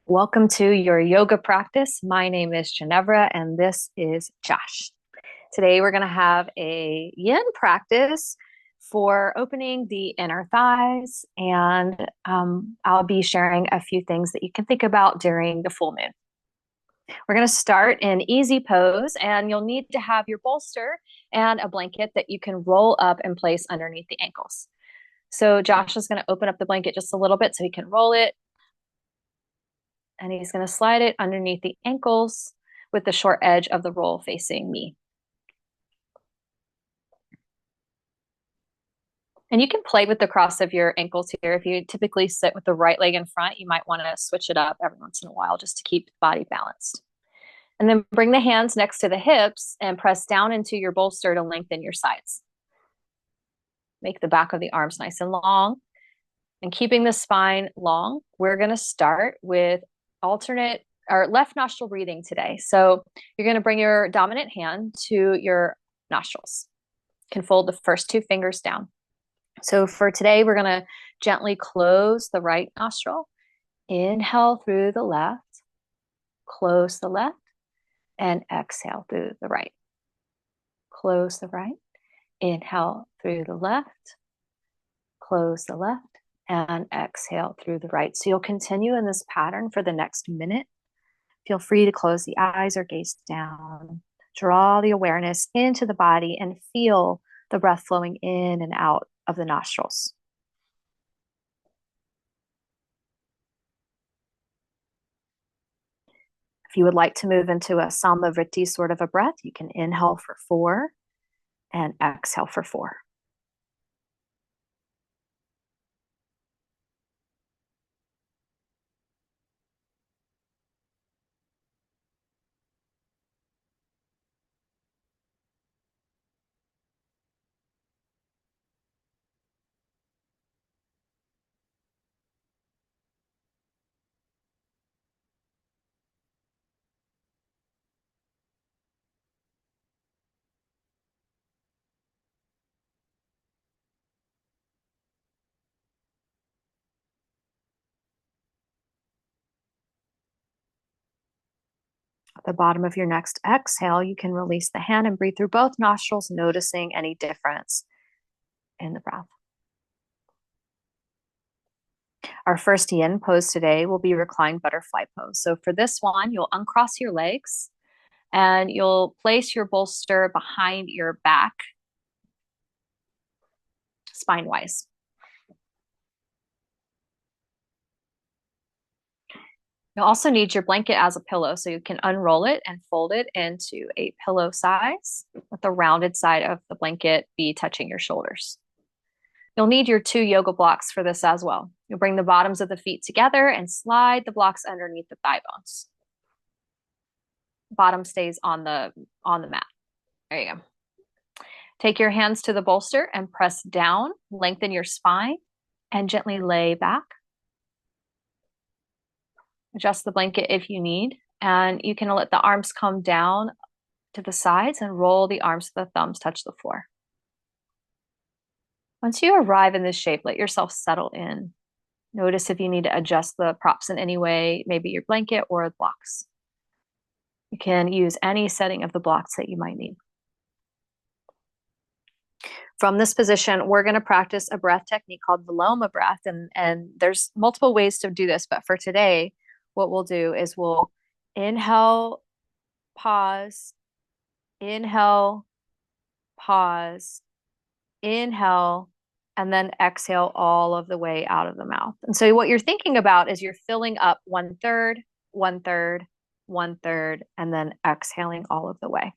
Welcome to your yoga practice. My name is Ginevra and this is Josh. Today we're going to have a yin practice for opening the inner thighs, and I'll be sharing a few things that you can think about during the full moon. We're going to start in easy pose, and you'll need to have your bolster and a blanket that you can roll up and place underneath the ankles. So Josh is going to open up the blanket just a little bit so he can roll it, and he's going to slide it underneath the ankles with the short edge of the roll facing me. And you can play with the cross of your ankles here. If you typically sit with the right leg in front, you might want to switch it up every once in a while just to keep the body balanced. And then bring the hands next to the hips and press down into your bolster to lengthen your sides. Make the back of the arms nice and long. And keeping the spine long, we're going to start with alternate or left nostril breathing today. So you're going to bring your dominant hand to your nostrils. You can fold the first two fingers down. So for today, we're going to gently close the right nostril. Inhale through the left, close the left, and exhale through the right. Close the right, inhale through the left, close the left, and exhale through the right. So you'll continue in this pattern for the next minute. Feel free to close the eyes or gaze down. Draw the awareness into the body and feel the breath flowing in and out of the nostrils. If you would like to move into a Samavriti sort of a breath, you can inhale for 4 and exhale for 4. At the bottom of your next exhale, you can release the hand and breathe through both nostrils, noticing any difference in the breath. Our first yin pose today will be reclined butterfly pose. So for this one, you'll uncross your legs and you'll place your bolster behind your back, spine-wise. You'll also need your blanket as a pillow, so you can unroll it and fold it into a pillow size, with the rounded side of the blanket be touching your shoulders. You'll need your 2 yoga blocks for this as well. You'll bring the bottoms of the feet together and slide the blocks underneath the thigh bones. Bottom stays on the mat. There you go. Take your hands to the bolster and press down, lengthen your spine, and gently lay back. Adjust the blanket if you need, and you can let the arms come down to the sides and roll the arms so the thumbs touch the floor. Once you arrive in this shape, let yourself settle in. Notice if you need to adjust the props in any way, maybe your blanket or the blocks. You can use any setting of the blocks that you might need. From this position, we're going to practice a breath technique called Viloma breath, and there's multiple ways to do this, but for today, what we'll do is we'll inhale, pause, inhale, pause, inhale, and then exhale all of the way out of the mouth. And so what you're thinking about is you're filling up 1/3, 1/3, 1/3, and then exhaling all of the way.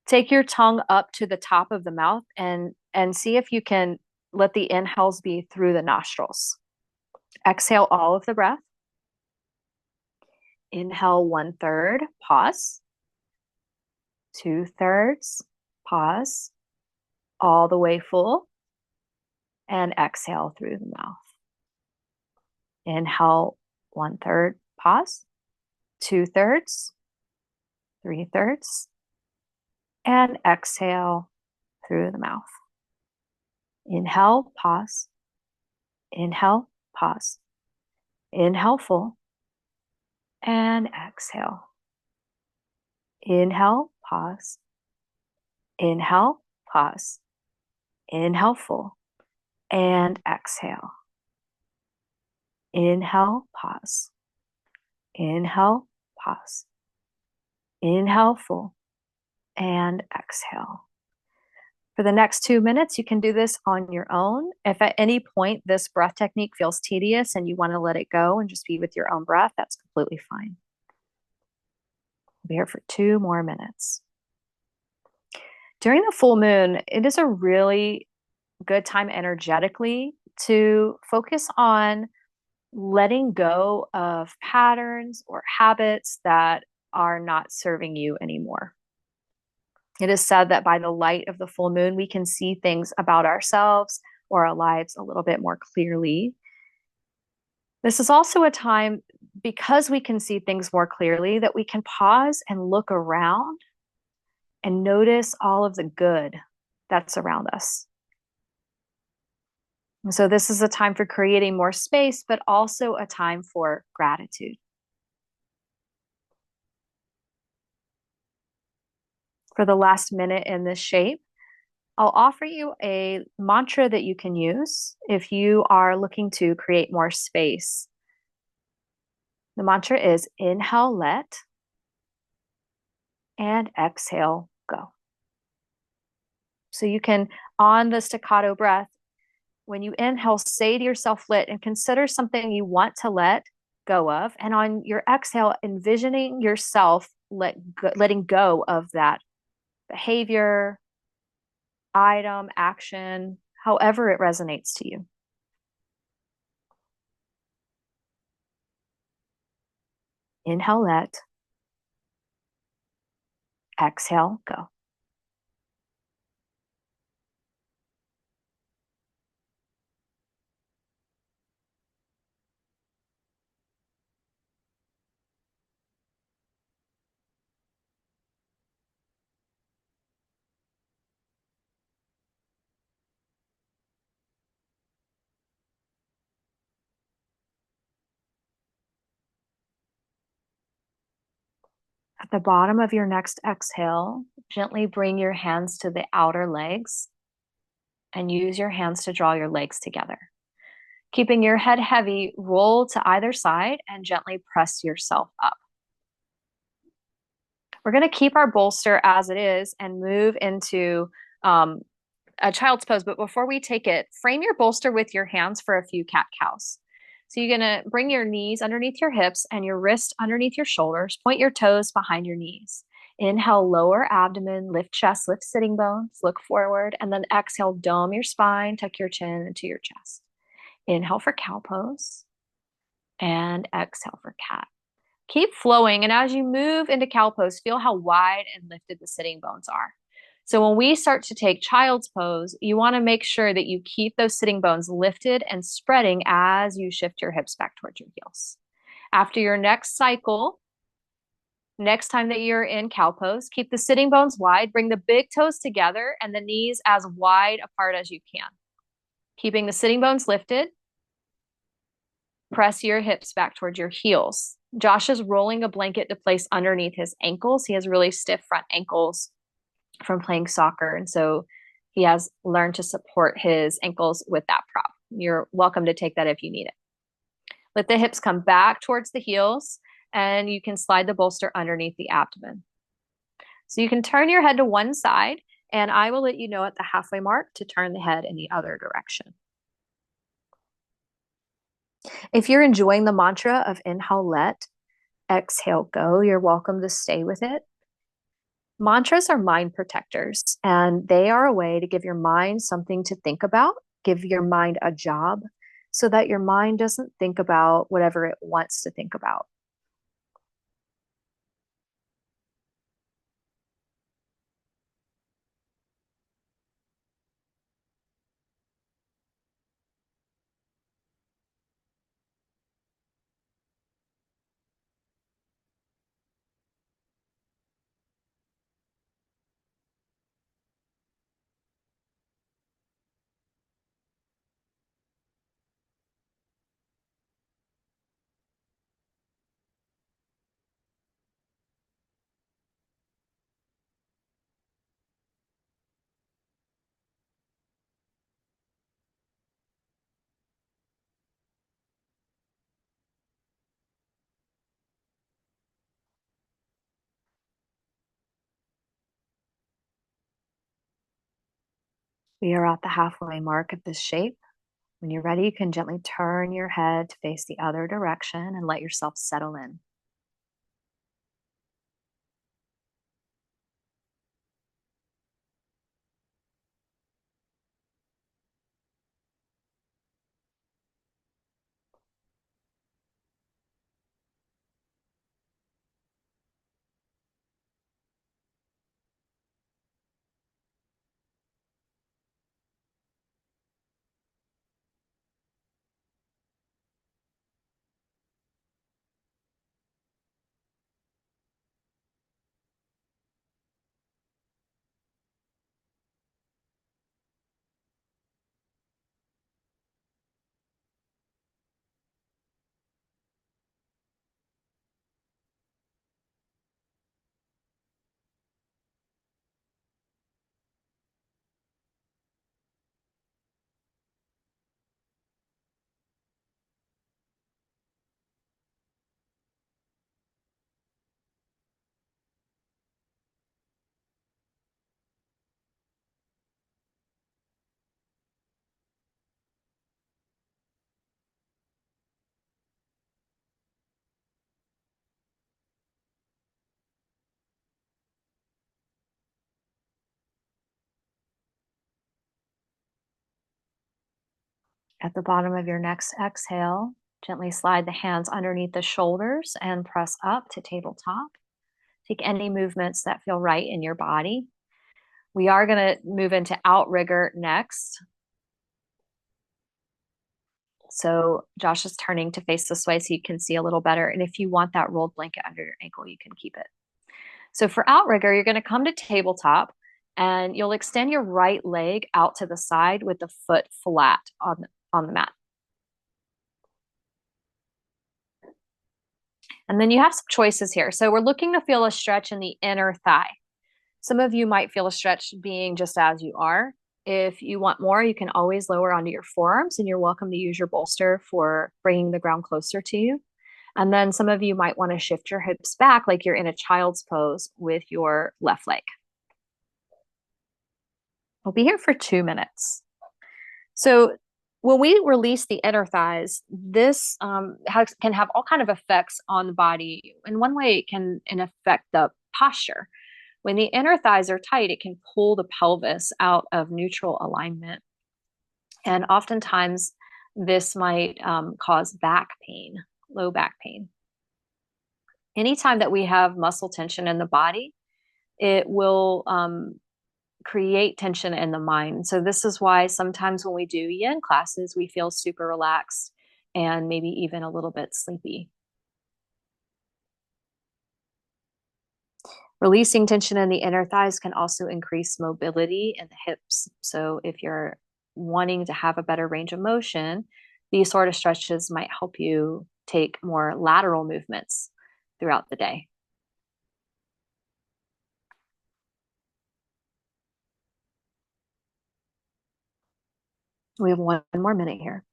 Take your tongue up to the top of the mouth and see if you can let the inhales be through the nostrils. Exhale all of the breath. Inhale 1/3, pause. 2/3, pause. All the way full. And exhale through the mouth. Inhale 1/3, pause. 2/3, 3/3, and exhale through the mouth. Inhale, pause. Inhale, pause. Inhale full. and exhale. Inhale, pause. Inhale, pause. Inhale, full, and exhale. Inhale, pause. Inhale, pause. Inhale, full, and exhale. For the next 2 minutes, you can do this on your own. If at any point this breath technique feels tedious and you want to let it go and just be with your own breath, that's completely fine. We'll be here for 2 more minutes. During the full moon, it is a really good time energetically to focus on letting go of patterns or habits that are not serving you anymore. It is said that by the light of the full moon, we can see things about ourselves or our lives a little bit more clearly. This is also a time, because we can see things more clearly, that we can pause and look around and notice all of the good that's around us. And so this is a time for creating more space, but also a time for gratitude. For the last minute in this shape, I'll offer you a mantra that you can use if you are looking to create more space. The mantra is inhale, let, and exhale, go. So you can, on the staccato breath, when you inhale, say to yourself, let, and consider something you want to let go of. And on your exhale, envisioning yourself letting go of that behavior, item, action, however it resonates to you. Inhale, let. Exhale, go. At the bottom of your next exhale, gently bring your hands to the outer legs and use your hands to draw your legs together. Keeping your head heavy, roll to either side and gently press yourself up. We're going to keep our bolster as it is and move into a child's pose. But before we take it, frame your bolster with your hands for a few cat-cows. So you're going to bring your knees underneath your hips and your wrist underneath your shoulders. Point your toes behind your knees. Inhale, lower abdomen, lift chest, lift sitting bones, look forward, and then exhale, dome your spine, tuck your chin into your chest. Inhale for cow pose and exhale for cat. Keep flowing, and as you move into cow pose, feel how wide and lifted the sitting bones are. So when we start to take child's pose, you want to make sure that you keep those sitting bones lifted and spreading as you shift your hips back towards your heels. After your next cycle, next time that you're in cow pose, keep the sitting bones wide, bring the big toes together and the knees as wide apart as you can. Keeping the sitting bones lifted, press your hips back towards your heels. Josh is rolling a blanket to place underneath his ankles. He has really stiff front ankles from playing soccer. And so he has learned to support his ankles with that prop. You're welcome to take that if you need it. Let the hips come back towards the heels and you can slide the bolster underneath the abdomen. So you can turn your head to one side and I will let you know at the halfway mark to turn the head in the other direction. If you're enjoying the mantra of inhale, let, exhale, go, you're welcome to stay with it. Mantras are mind protectors, and they are a way to give your mind something to think about, give your mind a job so that your mind doesn't think about whatever it wants to think about. We are at the halfway mark of this shape. When you're ready, you can gently turn your head to face the other direction and let yourself settle in. At the bottom of your next exhale, gently slide the hands underneath the shoulders and press up to tabletop. Take any movements that feel right in your body. We are going to move into outrigger next. So Josh is turning to face this way so you can see a little better. And if you want that rolled blanket under your ankle, you can keep it. So for outrigger, you're going to come to tabletop and you'll extend your right leg out to the side with the foot flat on the mat. And then you have some choices here. So we're looking to feel a stretch in the inner thigh. Some of you might feel a stretch being just as you are. If you want more, you can always lower onto your forearms, and you're welcome to use your bolster for bringing the ground closer to you. And then some of you might want to shift your hips back like you're in a child's pose with your left leg. We'll be here for 2 minutes. So when we release the inner thighs, this can have all kind of effects on the body. In one way, it can affect the posture. When the inner thighs are tight, it can pull the pelvis out of neutral alignment. And oftentimes, this might cause back pain, low back pain. Anytime that we have muscle tension in the body, it will create tension in the mind. So this is why sometimes when we do yin classes, we feel super relaxed and maybe even a little bit sleepy. Releasing tension in the inner thighs can also increase mobility in the hips. So if you're wanting to have a better range of motion, these sort of stretches might help you take more lateral movements throughout the day. We have 1 more minute here.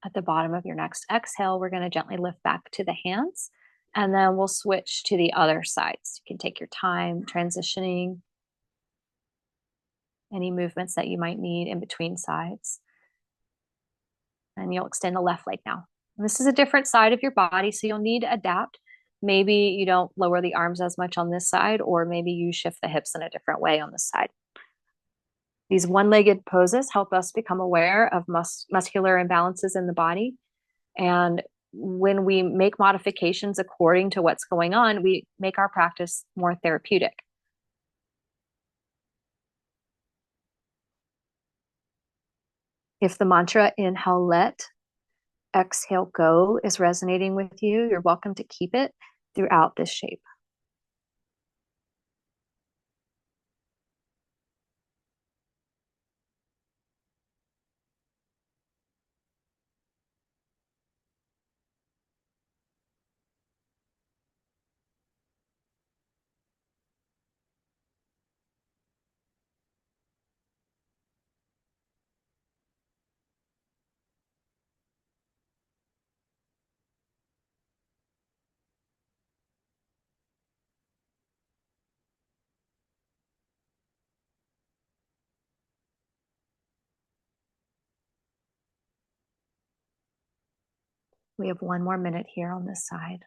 At the bottom of your next exhale, we're going to gently lift back to the hands, and then we'll switch to the other sides. You can take your time transitioning any movements that you might need in between sides. And you'll extend the left leg now. And this is a different side of your body, so you'll need to adapt. Maybe you don't lower the arms as much on this side, or maybe you shift the hips in a different way on this side. These one-legged poses help us become aware of muscular imbalances in the body. And when we make modifications according to what's going on, we make our practice more therapeutic. If the mantra inhale, let, exhale, go is resonating with you, you're welcome to keep it throughout this shape. We have 1 more minute here on this side.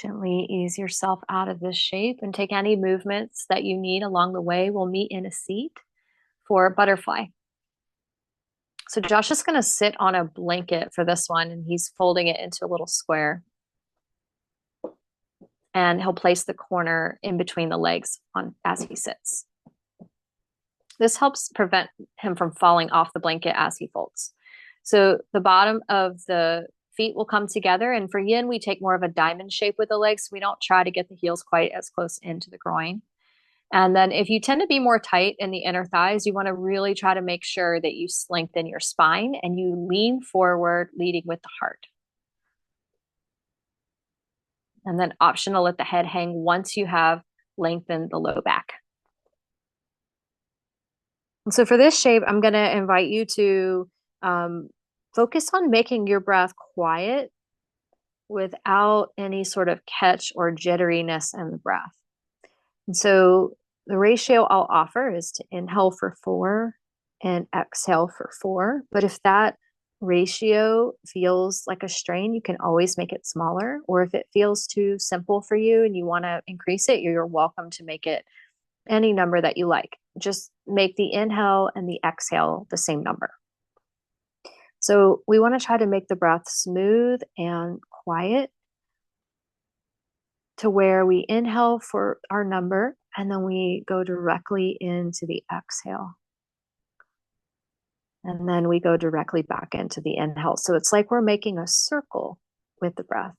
Gently ease yourself out of this shape and take any movements that you need along the way. We'll meet in a seat for butterfly. So Josh is going to sit on a blanket for this one, and he's folding it into a little square. And he'll place the corner in between the legs on as he sits. This helps prevent him from falling off the blanket as he folds. So the bottom of the feet will come together. And for yin, we take more of a diamond shape with the legs. We don't try to get the heels quite as close into the groin. And then if you tend to be more tight in the inner thighs, you want to really try to make sure that you lengthen your spine and you lean forward, leading with the heart. And then optional, let the head hang once you have lengthened the low back. And so for this shape, I'm going to invite you to focus on making your breath quiet without any sort of catch or jitteriness in the breath. And so the ratio I'll offer is to inhale for 4 and exhale for 4. But if that ratio feels like a strain, you can always make it smaller. Or if it feels too simple for you and you want to increase it, you're welcome to make it any number that you like. Just make the inhale and the exhale the same number. So we want to try to make the breath smooth and quiet to where we inhale for our number and then we go directly into the exhale. And then we go directly back into the inhale. So it's like we're making a circle with the breath.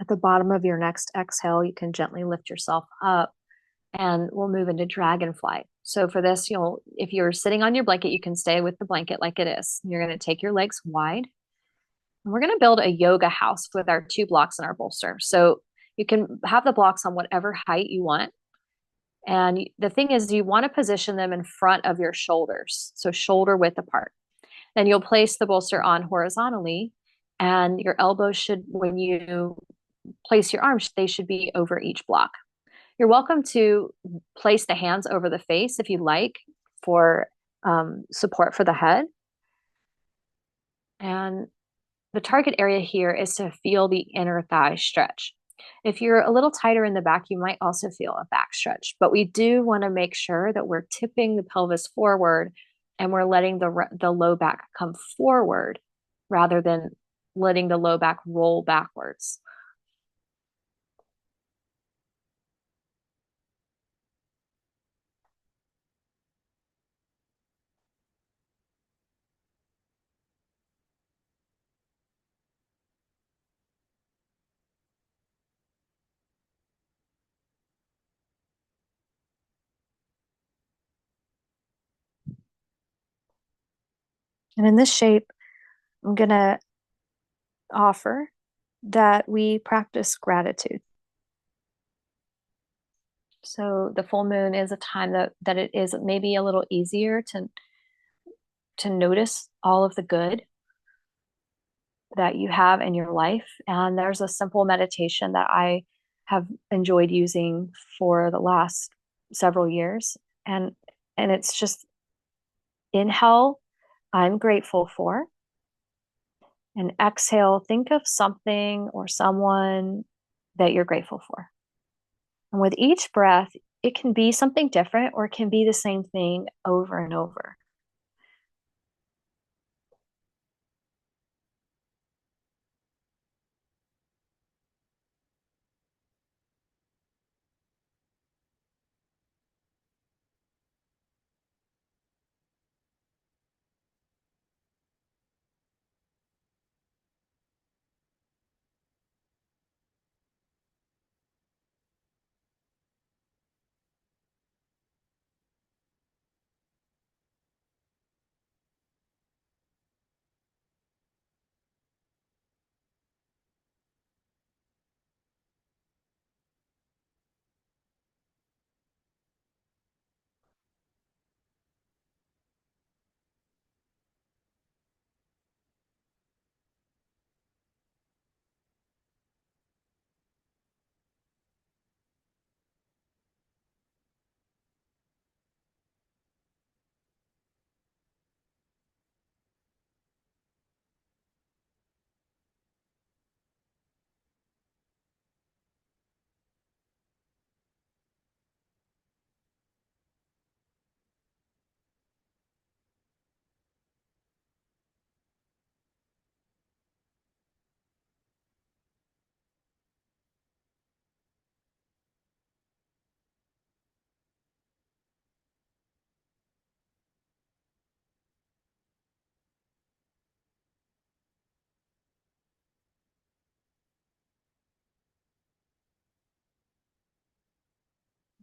At the bottom of your next exhale, you can gently lift yourself up and we'll move into dragonfly. So for this, if you're sitting on your blanket, you can stay with the blanket like it is. You're going to take your legs wide. And we're going to build a yoga house with our 2 blocks in our bolster. So you can have the blocks on whatever height you want. And the thing is, you want to position them in front of your shoulders. So shoulder width apart. Then you'll place the bolster on horizontally, and your elbows should, when you place your arms, they should be over each block. You're welcome to place the hands over the face if you like for support for the head. And the target area here is to feel the inner thigh stretch. If you're a little tighter in the back, you might also feel a back stretch, but we do want to make sure that we're tipping the pelvis forward and we're letting the low back come forward rather than letting the low back roll backwards. And in this shape, I'm going to offer that we practice gratitude. So the full moon is a time that it is maybe a little easier to notice all of the good that you have in your life. And there's a simple meditation that I have enjoyed using for the last several years. And it's just inhale, I'm grateful for. And exhale, think of something or someone that you're grateful for. And with each breath, it can be something different or it can be the same thing over and over.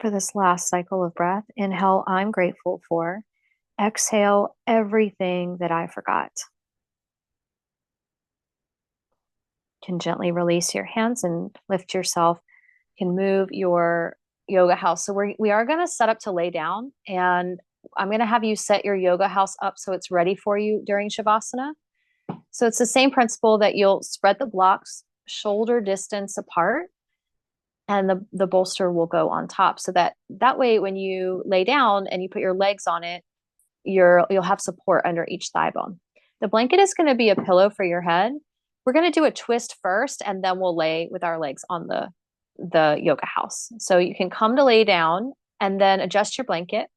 For this last cycle of breath, inhale, I'm grateful for. Exhale, everything that I forgot. You can gently release your hands and lift yourself. You can move your yoga house. So we are going to set up to lay down, and I'm going to have you set your yoga house up so it's ready for you during Shavasana. So it's the same principle that you'll spread the blocks shoulder distance apart, and the bolster will go on top, so that way when you lay down and you put your legs on it, you'll have support under each thigh bone. The blanket is going to be a pillow for your head. We're going to do a twist first, and then we'll lay with our legs on the yoga house. So you can come to lay down and then adjust your blanket.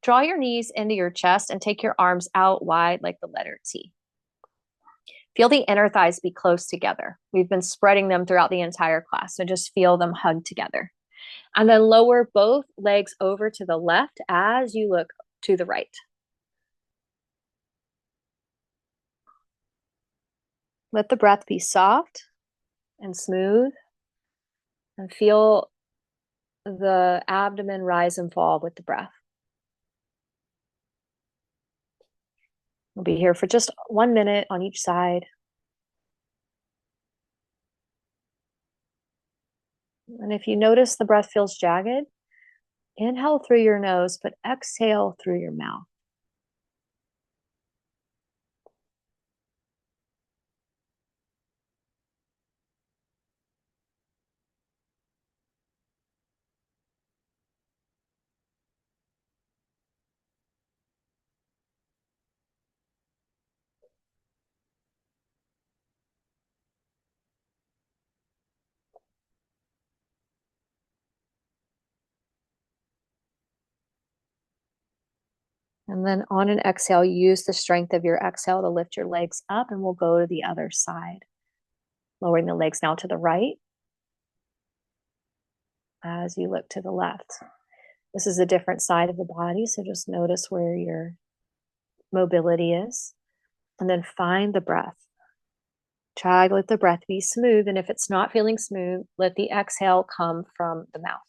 Draw your knees into your chest and take your arms out wide like the letter T. Feel the inner thighs be close together. We've been spreading them throughout the entire class, so just feel them hug together. And then lower both legs over to the left as you look to the right. Let the breath be soft and smooth, and feel the abdomen rise and fall with the breath. We'll be here for just 1 minute on each side. And if you notice the breath feels jagged, inhale through your nose, but exhale through your mouth. And then on an exhale, use the strength of your exhale to lift your legs up, and we'll go to the other side. Lowering the legs now to the right as you look to the left. This is a different side of the body, so just notice where your mobility is. And then find the breath. Try to let the breath be smooth, and if it's not feeling smooth, let the exhale come from the mouth.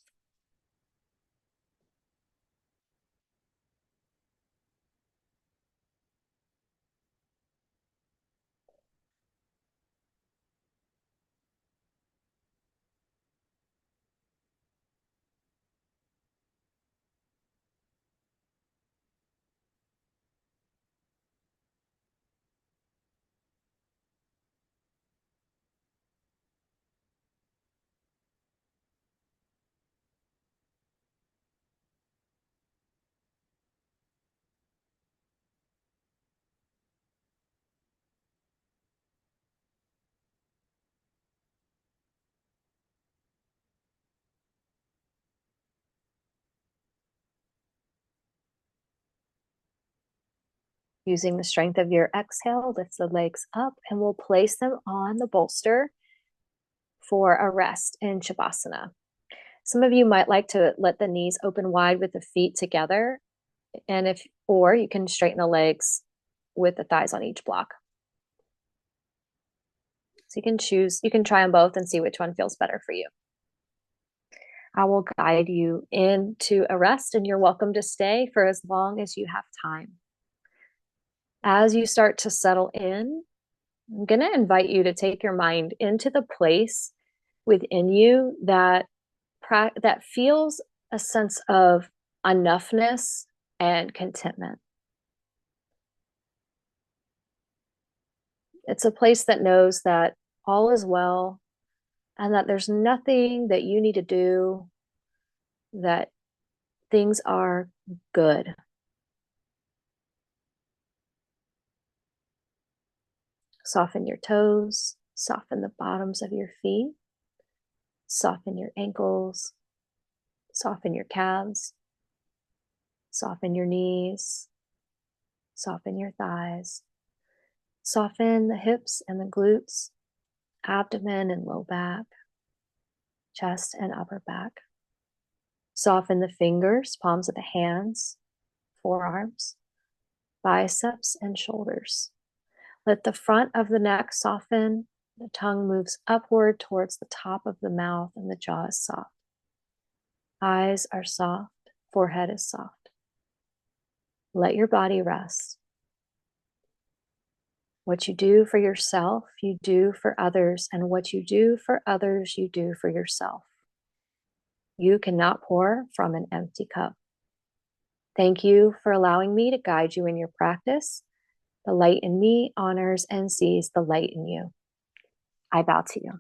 Using the strength of your exhale, lift the legs up, and we'll place them on the bolster for a rest in Shavasana. Some of you might like to let the knees open wide with the feet together, or you can straighten the legs with the thighs on each block. So you can try them both and see which one feels better for you. I will guide you into a rest, and you're welcome to stay for as long as you have time. As you start to settle in, I'm going to invite you to take your mind into the place within you that feels a sense of enoughness and contentment. It's a place that knows that all is well and that there's nothing that you need to do, that things are good. Soften your toes, soften the bottoms of your feet, soften your ankles, soften your calves, soften your knees, soften your thighs, soften the hips and the glutes, abdomen and low back, chest and upper back. Soften the fingers, palms of the hands, forearms, biceps, and shoulders. Let the front of the neck soften. The tongue moves upward towards the top of the mouth, and the jaw is soft. Eyes are soft, forehead is soft. Let your body rest. What you do for yourself, you do for others, and what you do for others, you do for yourself. You cannot pour from an empty cup. Thank you for allowing me to guide you in your practice. The light in me honors and sees the light in you. I bow to you.